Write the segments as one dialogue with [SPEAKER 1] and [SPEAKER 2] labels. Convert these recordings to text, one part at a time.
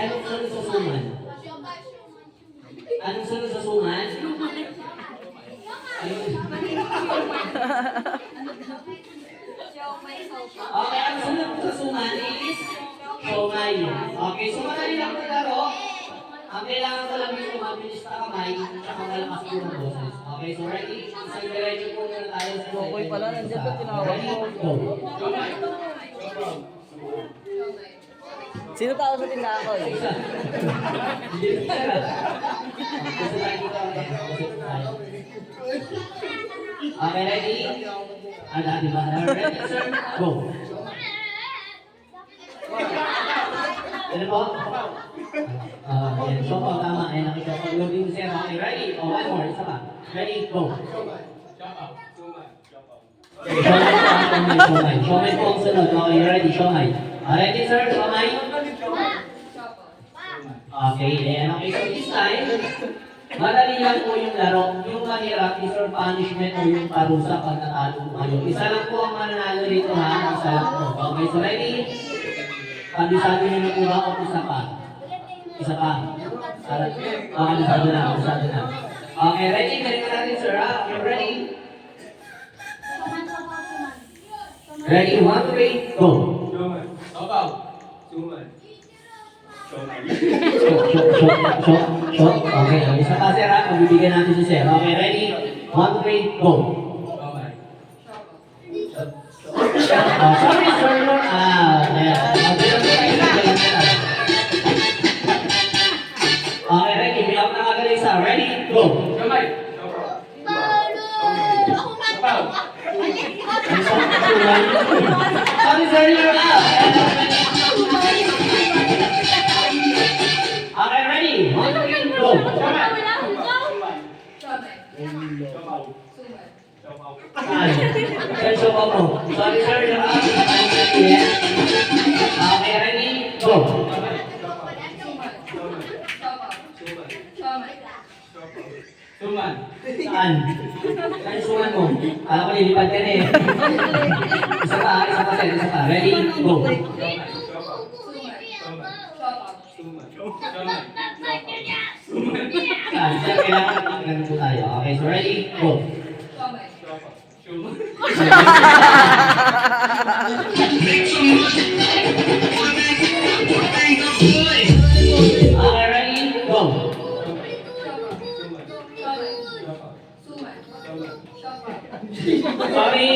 [SPEAKER 1] anong sunod sa suman? Anong sunod sa suman? Okay, ang sunod sa suman is siomay. Okay, so madali lang ito laro. Ang kailangan ko lang dito mabilis na kamay at malakas po ng boses. Okay, so ready? Isang diretso po muna tayo sa
[SPEAKER 2] Boy pala, nandiyan to, tinawag mo. Sino tao sa tindahan ko?
[SPEAKER 1] Okay, ready? Ada, di ba? Ready, sir? Go! Ano po? Yan. So, tama. Ayan, nakita ko. Loading sir. Okay, ready? Oh, one more. Isa pa. Ready? Go! Shomai po ang sunod. Okay, ready? Shomai. Ready, sir? Shomai? Okay, ayan. Okay, so this time, madali lang po yung laro. Yung mahirap is your punishment o yung parusa pag natalo kayo. Isa lang po ang mananalo rito ha. Isa lang po. Okay, so ready? Kabisado nyo na po ba o isa pa? Isa pa. Kabisado na, kabisado na. Okay, ready? Ganito natin, sir ha? Okay, ready? Ready? 1, 2, 3, go! Shot. Okay, isa pa sir ha. Magbibigyan natin si sir. Okay, ready? 1, 2, 3, go! Sorry, sir. Okay, ready? Bilang na agad isa. Ready? Go! Sorry, sir. You're out. Okay, ready? 1, 2, 3, go! Sir, mo. Sorry, sir. You're out. Okay, ready? Go! Suman. Saan? Saan suman mo? Alam ko nilipad ka na eh. Isa pa, sir. Isa pa. Ready? Go! Saan? Sir, kailangan ganun po tayo. Okay, so ready? Go! Okay, ready? Go! Sorry!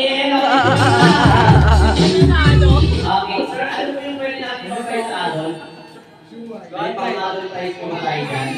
[SPEAKER 1] Okay, sir, ano po yung pwede natin mag-try sa adult? Kahit pang adult tayo kumakain yan.